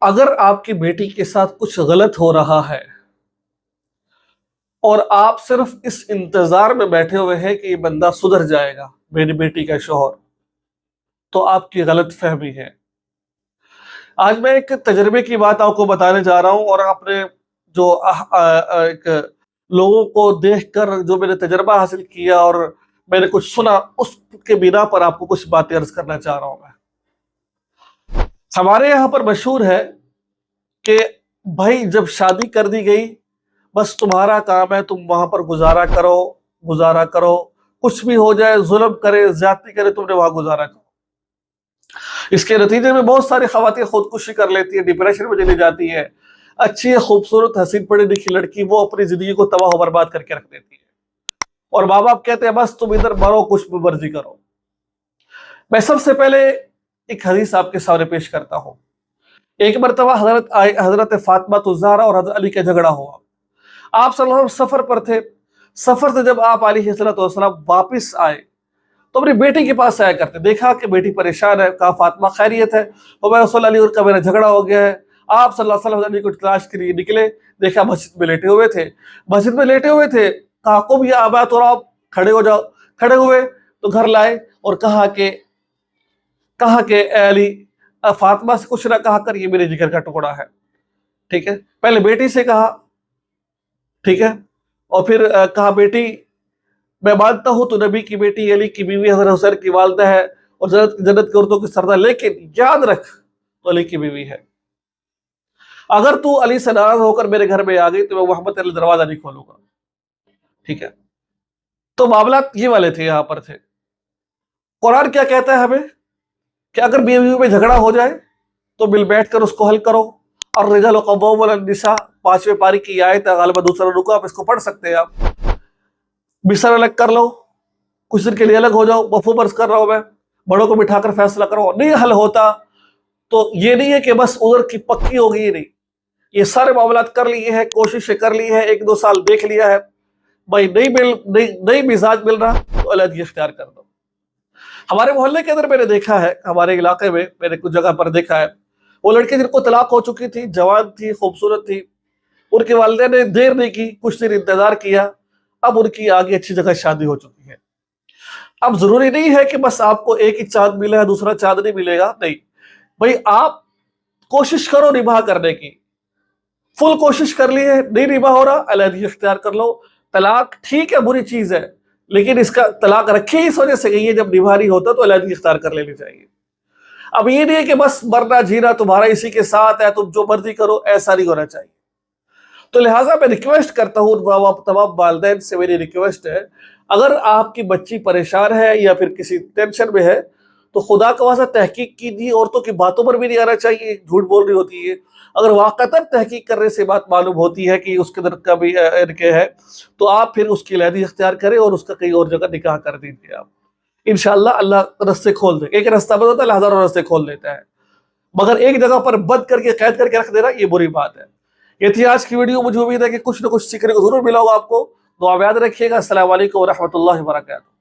اگر آپ کی بیٹی کے ساتھ کچھ غلط ہو رہا ہے اور آپ صرف اس انتظار میں بیٹھے ہوئے ہیں کہ یہ بندہ سدھر جائے گا، میری بیٹی کا شوہر، تو آپ کی غلط فہمی ہے۔ آج میں ایک تجربے کی بات آپ کو بتانے جا رہا ہوں، اور آپ نے جو ایک لوگوں کو دیکھ کر جو میں نے تجربہ حاصل کیا اور میں نے کچھ سنا، اس کے بنا پر آپ کو کچھ باتیں عرض کرنا چاہ رہا ہوں۔ میں ہمارے یہاں پر مشہور ہے کہ بھائی جب شادی کر دی گئی، بس تمہارا کام ہے تم وہاں پر گزارا کرو، کچھ بھی ہو جائے، ظلم کرے، زیادتی کرے، تم نے وہاں گزارا کرو۔ اس کے نتیجے میں بہت ساری خواتین خودکشی کر لیتی ہیں، ڈپریشن میں چلی جاتی ہے۔ اچھی خوبصورت حسین پڑھی لکھی لڑکی وہ اپنی زندگی کو تباہ و برباد کر کے رکھ دیتی ہے، اور ماں باپ کہتے ہیں بس تم ادھر مرو، کچھ بھی مرضی کرو۔ میں سب سے پہلے ایک حدیث آپ کے سامنے پیش کرتا ہوں۔ ایک مرتبہ حضرت فاطمہ الزہرا اور حضرت علی کا جھگڑا ہوا۔ آپ صلی اللہ علیہ وسلم سفر پر تھے۔ سفر سے جب آپ علیہ السلام واپس آئے تو اپنی بیٹی کے پاس آیا کرتے، دیکھا کہ بیٹی پریشان ہے، کہا فاطمہ خیریت ہے؟ تو میں رسول علی کا میرا جھگڑا ہو گیا ہے۔ آپ صلی اللہ علیہ وسلم کو تلاش کے لیے نکلے، دیکھا مسجد میں لیٹے ہوئے تھے۔ کہا قم یا ابا تراب، کھڑے ہو جاؤ۔ کھڑے ہوئے تو گھر لائے اور کہا کہ اے علی، فاطمہ سے کچھ نہ کہا کر، یہ میرے جگر کا ٹکڑا ہے، ٹھیک ہے؟ پہلے بیٹی سے کہا، ٹھیک ہے، اور پھر کہا بیٹی میں مانتا ہوں تو نبی کی بیٹی، علی کی بیوی، حضرت حسین کی والدہ ہے اور جنت کی عورتوں کی سردار، لیکن یاد رکھ تو علی کی بیوی ہے۔ اگر تو علی سے ناراض ہو کر میرے گھر میں آ گئی تو میں محمد علی دروازہ نہیں کھولوں گا، ٹھیک ہے؟ تو معاملات یہ والے تھے، یہاں پر تھے۔ قرآن کیا کہتا ہے ہمیں کہ اگر بیوی میں جھگڑا ہو جائے تو مل بیٹھ کر اس کو حل کرو۔ اور الرجال قوامون علی النساء، 5ویں پاری کی آیت ہے، غالباً دوسرا رکوع، آپ اس کو پڑھ سکتے ہیں۔ آپ بستر الگ کر لو، کچھ دن کے لیے الگ ہو جاؤ، مفہوم عرض کر رہا ہوں میں، بڑوں کو بٹھا کر فیصلہ کرو۔ نہیں حل ہوتا تو یہ نہیں ہے کہ بس ادھر کی پکی ہوگی، یہ نہیں، یہ سارے معاملات کر لیے ہیں، کوششیں کر لی ہے، 1-2 سال دیکھ لیا ہے، بھائی نہیں مزاج مل رہا تو علیحدگی اختیار کر دو۔ ہمارے محلے کے اندر میں نے دیکھا ہے، ہمارے علاقے میں میں نے کچھ جگہ پر دیکھا ہے، وہ لڑکی جن کو طلاق ہو چکی تھی، جوان تھی، خوبصورت تھی، ان کے والدین نے دیر نہیں کی، کچھ دن انتظار کیا، اب ان کی آگے اچھی جگہ شادی ہو چکی ہے۔ اب ضروری نہیں ہے کہ بس آپ کو ایک ہی چاند ملے ہے، دوسرا چاند نہیں ملے گا، نہیں بھائی، آپ کوشش کرو نباہ کرنے کی، فل کوشش کر لی ہے، نہیں نباہ ہو رہا، علیحدگی اختیار کر لو۔ طلاق ٹھیک ہے، بری چیز ہے، لیکن اس کا طلاق رکھی اس وجہ سے گئی ہے، جب نباہ نہیں ہوتا تو علیحدگی اختیار کر لینی چاہیے۔ اب یہ نہیں ہے کہ بس مرنا جینا تمہارا اسی کے ساتھ ہے، تم جو مرضی کرو، ایسا نہیں ہونا چاہیے۔ تو لہٰذا میں ریکویسٹ کرتا ہوں، تمام والدین سے میری ریکویسٹ ہے، اگر آپ کی بچی پریشان ہے یا پھر کسی ٹینشن میں ہے تو خدا کا واسطہ تحقیق کیجیے، عورتوں کی باتوں پر بھی نہیں آنا چاہیے، جھوٹ بول رہی ہوتی ہے۔ اگر واقعتاً تحقیق کرنے سے بات معلوم ہوتی ہے کہ اس کے اندر کا بھی ارکے ہے تو آپ پھر اس کی علیحدگی اختیار کریں اور اس کا کہیں اور جگہ نکاح کر دیجیے۔ آپ انشاءاللہ اللہ رستے کھول دے، ایک رستہ بند ہوتا ہے، ہزاروں رستے کھول دیتا ہے، مگر ایک جگہ پر بند کر کے قید کر کے رکھ دینا یہ بری بات ہے۔ یہ تھی آج کی ویڈیو، مجھے امید ہے کہ کچھ نہ کچھ سیکھنے کو ضرور ملا ہوگا آپ کو۔ دعا میں یاد رکھیے گا۔ السلام علیکم ورحمۃ اللہ وبرکاتہ۔